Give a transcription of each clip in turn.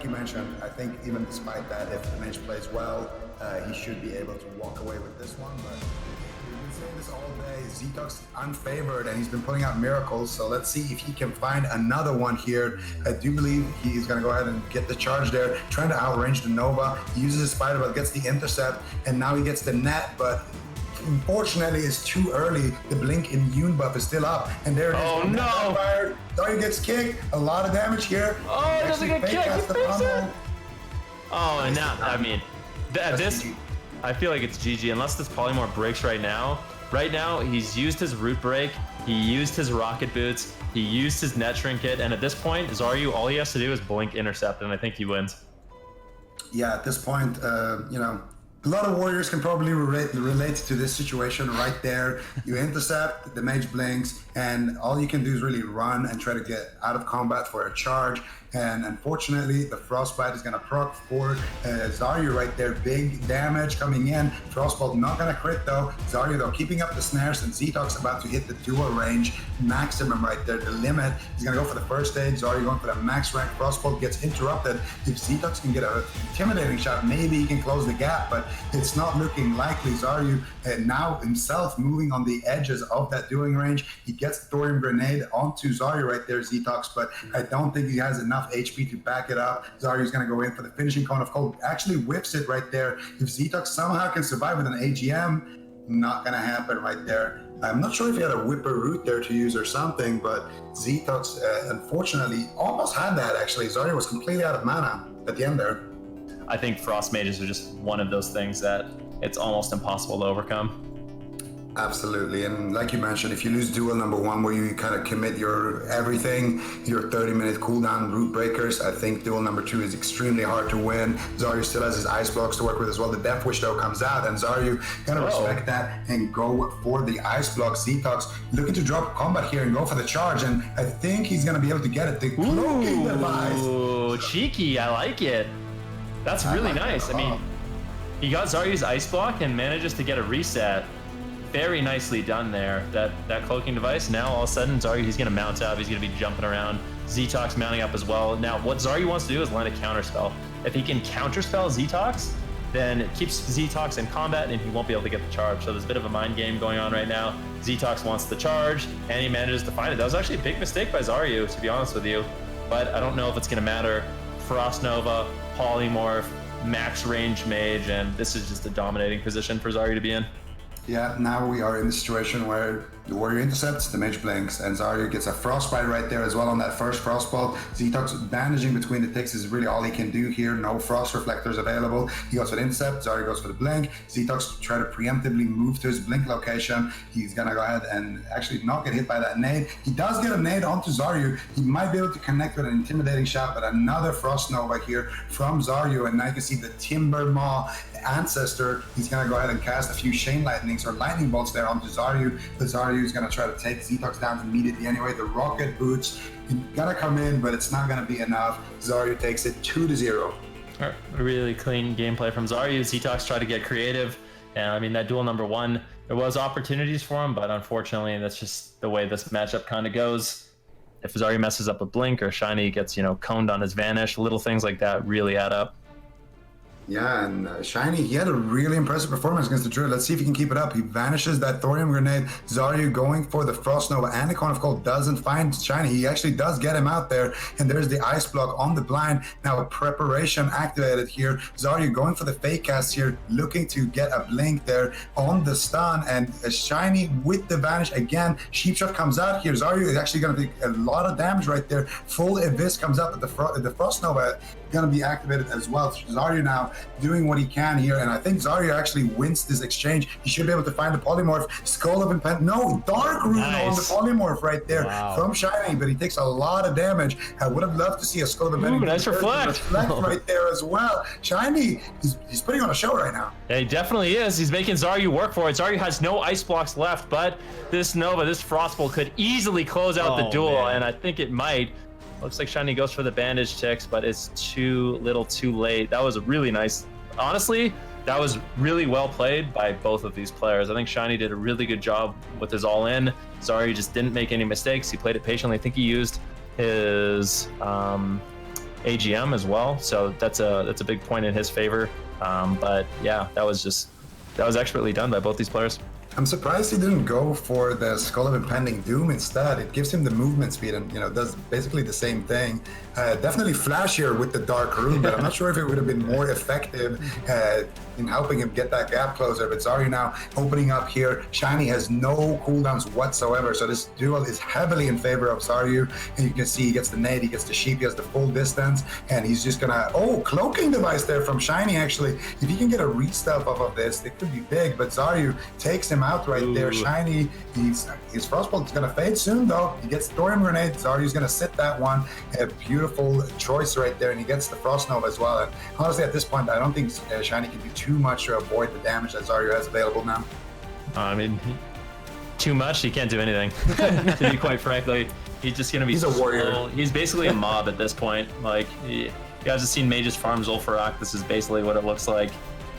like you mentioned, I think even despite that, if the mage plays well, he should be able to walk away with this one. But we've been saying this all day. Zitox unfavored, and he's been pulling out miracles. So let's see if he can find another one here. I do believe he's going to go ahead and get the charge there, trying to outrange the Nova. He uses his spider, but gets the intercept, and now he gets the net. But unfortunately, it's too early. The blink immune buff is still up, and there it is. Oh no! Xaryu gets kicked. A lot of damage here. Oh, it doesn't get kicked. Oh, and now, I mean, this, I feel like it's GG unless this polymorph breaks right now. Right now, he's used his root break. He used his rocket boots. He used his net trinket, and at this point, Xaryu, all he has to do is blink intercept, and I think he wins. Yeah, at this point, you know, a lot of warriors can probably relate to this situation right there. You intercept, the mage blinks, and all you can do is really run and try to get out of combat for a charge. And unfortunately, the Frostbite is going to proc for Xaryu right there. Big damage coming in. Frostbolt not going to crit though. Xaryu though keeping up the snares, and Zitox about to hit the dual range maximum right there, the limit. He's going to go for the first stage. Xaryu going for the max rank. Frostbolt gets interrupted. If Zitox can get an intimidating shot, maybe he can close the gap, but it's not looking likely. Xaryu now himself moving on the edges of that dueling range. He gets the thorium grenade onto Xaryu right there, Zitox, but I don't think he has enough HP to back it up. Xaryu's going to go in for the finishing cone of cold. Actually whips it right there. If Zitox somehow can survive with an AGM, not going to happen right there. I'm not sure if he had a whipper root there to use or something, but Zitox unfortunately almost had that actually. Xaryu was completely out of mana at the end there. I think Frost Mages are just one of those things that it's almost impossible to overcome. Absolutely, and like you mentioned, if you lose duel number one where you kind of commit your everything, your 30-minute cooldown root breakers, I think duel number two is extremely hard to win. Xaryu still has his ice blocks to work with as well. The Death Wish though comes out, and Xaryu gonna respect that and go for the ice block. Zitox looking to drop combat here and go for the charge, and I think he's gonna be able to get it. The cloaking device. Ooh, cheeky, I like it. That's really nice. I mean, he got Zaryu's ice block and manages to get a reset. Very nicely done there. That cloaking device. Now all of a sudden, Xaryu, he's gonna mount up. He's gonna be jumping around. Zitox mounting up as well. Now what Xaryu wants to do is land a counterspell. If he can counterspell Zitox, then it keeps Zitox in combat and he won't be able to get the charge. So there's a bit of a mind game going on right now. Zitox wants the charge and he manages to find it. That was actually a big mistake by Xaryu, to be honest with you. But I don't know if it's gonna matter. Frost Nova, Polymorph, max range mage, and this is just a dominating position for Xaryu to be in. Yeah, now we are in the situation where the warrior intercepts, the mage blinks, and Xaryu gets a frostbite right there as well on that first frostbolt. Zitox bandaging between the ticks is really all he can do here. No frost reflectors available. He goes for the intercept, Xaryu goes for the blink. Zitox try to preemptively move to his blink location. He's gonna go ahead and actually not get hit by that nade. He does get a nade onto Xaryu. He might be able to connect with an intimidating shot, but another frost nova here from Xaryu, and now you can see the Timber Maw ancestor. He's gonna go ahead and cast a few chain lightnings or lightning bolts there onto Xaryu, but Xaryu is gonna try to take Zitox down immediately anyway. The rocket boots gonna come in, but it's not gonna be enough. Xaryu takes it 2-0. Really clean gameplay from Xaryu. Zitox tried to get creative, and I mean that duel number one, there was opportunities for him, but unfortunately that's just the way this matchup kind of goes. If Xaryu messes up a blink or Shiny gets, you know, coned on his vanish, little things like that really add up. Yeah, and Shiny, he had a really impressive performance against the Druid. Let's see if he can keep it up. He vanishes that Thorium Grenade. Xaryu going for the Frost Nova, and the Cone of Cold doesn't find Shiny. He actually does get him out there, and there's the Ice Block on the blind. Now preparation activated here. Xaryu going for the Fake Cast here, looking to get a blink there on the stun, and Shiny with the Vanish again. Sheep Shot comes out here. Xaryu is actually going to take a lot of damage right there. Full Abyss comes out, but the Frost Nova going to be activated as well. Xaryu now doing what he can here, and I think Xaryu actually wins this exchange. He should be able to find the polymorph. Skull of Impent, no, Dark Rune on the polymorph right there from Shiny, but he takes a lot of damage. I would have loved to see a Skull of Impent. Nice reflect right there as well. Shiny, he's putting on a show right now. Yeah, he definitely is. He's making Xaryu work for it. Xaryu has no ice blocks left, but this Nova, this Frostbolt could easily close out the duel, and I think it might. Looks like Shiny goes for the bandage ticks, but it's too little too late. That was really nice. Honestly, that was really well played by both of these players. I think Shiny did a really good job with his all-in. Xaryu just didn't make any mistakes. He played it patiently. I think he used his AGM as well. So that's a big point in his favor. But yeah, that was expertly done by both these players. I'm surprised he didn't go for the Skull of Impending Doom instead. It gives him the movement speed and, does basically the same thing. Definitely flashier with the Dark Rune, but I'm not sure if it would have been more effective in helping him get that gap closer. But Xaryu now opening up here. Shiny has no cooldowns whatsoever, so this duel is heavily in favor of Xaryu. And you can see he gets the nade, he gets the sheep, he has the full distance, and he's just gonna, cloaking device there from Shiny actually. If he can get a re-stealth off of this, it could be big, but Xaryu takes him out right there. Shiny, his Frostbolt is gonna fade soon though. He gets Thorium Grenade, Zaryu's gonna sit that one. A beautiful choice right there, and he gets the Frost Nova as well. And honestly, at this point, I don't think Shiny can do too much to avoid the damage that Xaryu has available now. I mean, too much, he can't do anything. To be quite frankly, he's just gonna be. He's a warrior. He's basically a mob at this point. Like, you guys have seen Mages farm Zul'Farrak. This is basically what it looks like.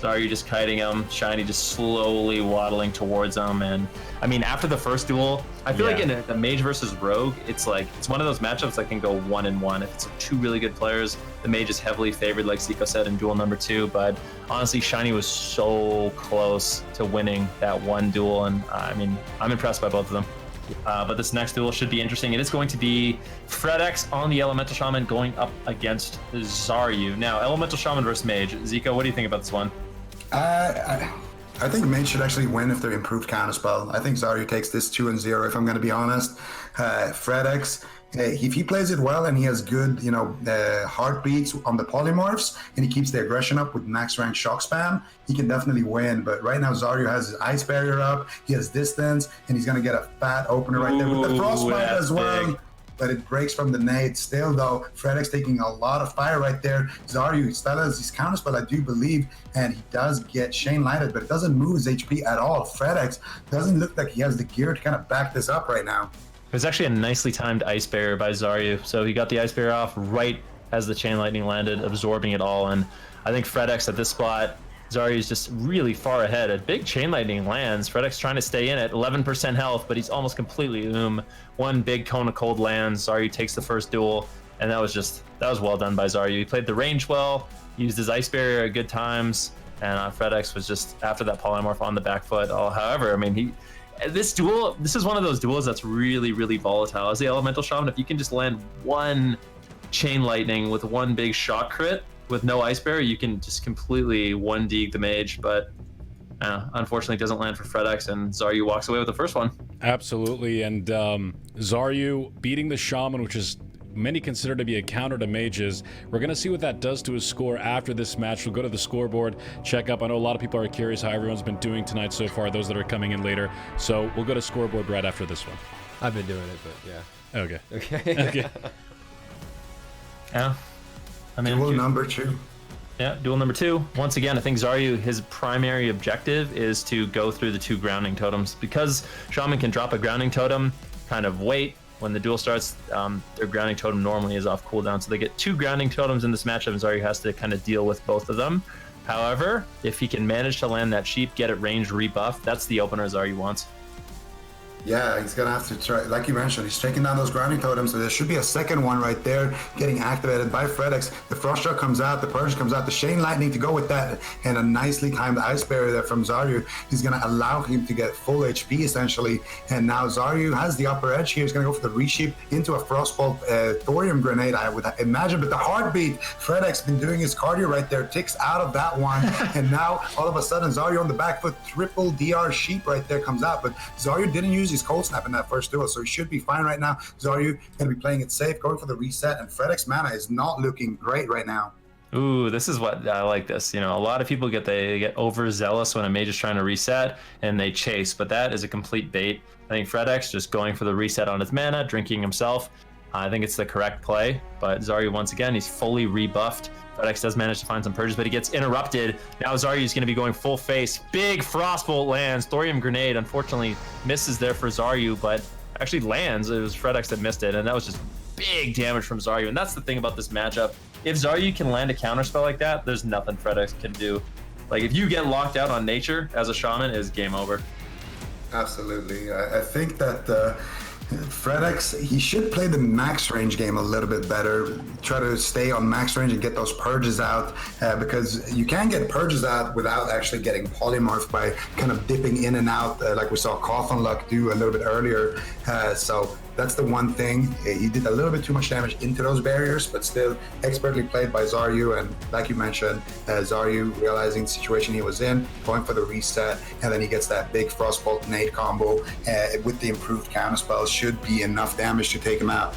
Xaryu just kiting him, Shiny just slowly waddling towards him. And I mean, after the first duel, I feel like in a Mage versus Rogue, it's one of those matchups that can go 1-1. If it's two really good players, the Mage is heavily favored, like Zico said in duel number 2. But honestly, Shiny was so close to winning that one duel, and I mean, I'm impressed by both of them. But this next duel should be interesting. It is going to be FredX on the Elemental Shaman going up against Xaryu. Now, Elemental Shaman versus Mage. Zico, what do you think about this one? I think Mage should actually win if they're improved counterspell. I think Xaryu takes this 2-0 if I'm going to be honest. FredX, if he plays it well and he has good, heartbeats on the polymorphs and he keeps the aggression up with max rank shock spam, he can definitely win. But right now Xaryu has his ice barrier up, he has distance, and he's going to get a fat opener right there with the frostbite as well. Big. But it breaks from the nade. Still, though, FredX taking a lot of fire right there. Xaryu still has his counterspell, I do believe, and he does get Shane lighted, but it doesn't move his HP at all. FredX doesn't look like he has the gear to kind of back this up right now. It was actually a nicely timed Ice Barrier by Xaryu. So he got the Ice Barrier off right as the Chain Lightning landed, absorbing it all. And I think FredX at this spot, Xaryu's just really far ahead. A big Chain Lightning lands. FredX trying to stay in at 11% health, but he's almost completely One big Cone of Cold lands. Xaryu takes the first duel, and that was well done by Xaryu. He played the range well, used his Ice Barrier at good times, and FredX was just after that polymorph on the back foot. However, I mean, this is one of those duels that's really, really volatile. As the Elemental Shaman, if you can just land one Chain Lightning with one big shock crit, with no Ice Barrier, you can just completely 1-deeg the Mage, but unfortunately it doesn't land for FredX, and Xaryu walks away with the first one. Absolutely, and Xaryu beating the Shaman, which is many consider to be a counter to Mages. We're going to see what that does to his score after this match. We'll go to the scoreboard, check up. I know a lot of people are curious how everyone's been doing tonight so far, those that are coming in later. So we'll go to scoreboard right after this one. I've been doing it, but yeah. Okay. Okay. Yeah. I mean, duel number 2. Yeah, duel number 2. Once again, I think Xaryu, his primary objective is to go through the 2 grounding totems. Because Shaman can drop a grounding totem, kind of wait. When the duel starts, their grounding totem normally is off cooldown. So they get 2 grounding totems in this matchup, and Xaryu has to kind of deal with both of them. However, if he can manage to land that sheep, get it range rebuff, that's the opener Xaryu wants. Yeah, he's gonna have to try, like you mentioned, he's taking down those grounding totems, so there should be a second one right there getting activated by FredX. The Frost Shock comes out, the Purge comes out, the Chain Lightning to go with that, and a nicely timed Ice Barrier there from Xaryu is gonna allow him to get full HP essentially, and now Xaryu has the upper edge here. He's gonna go for the resheep into a Frostbolt Thorium Grenade, I would imagine, but the heartbeat, FredX been doing his cardio right there, ticks out of that one, and now all of a sudden Xaryu on the back foot, triple DR Sheep right there comes out, but Xaryu didn't use his Cold Snap in that first duel, so he should be fine right now. Xaryu going to be playing it safe, going for the reset, and FredX mana is not looking great right now. Ooh, this is what I like this. A lot of people get overzealous when a Mage is trying to reset and they chase, but that is a complete bait. I think FredX just going for the reset on his mana, drinking himself. I think it's the correct play, but Xaryu once again, he's fully rebuffed. FredX does manage to find some purges, but he gets interrupted. Now Xaryu is going to be going full face. Big Frostbolt lands. Thorium Grenade unfortunately misses there for Xaryu, but actually lands. It was FredX that missed it, and that was just big damage from Xaryu. And that's the thing about this matchup. If Xaryu can land a counterspell like that, there's nothing FredX can do. Like, if you get locked out on nature as a Shaman, it's game over. Absolutely. I think that Fredex, he should play the max range game a little bit better. Try to stay on max range and get those purges out, because you can get purges out without actually getting polymorphed by kind of dipping in and out, like we saw Coffin Luck do a little bit earlier. So that's the one thing. He did a little bit too much damage into those barriers, but still expertly played by Xaryu. And like you mentioned, Xaryu realizing the situation he was in, going for the reset, and then he gets that big Frostbolt nade combo with the improved counter spells, should be enough damage to take him out.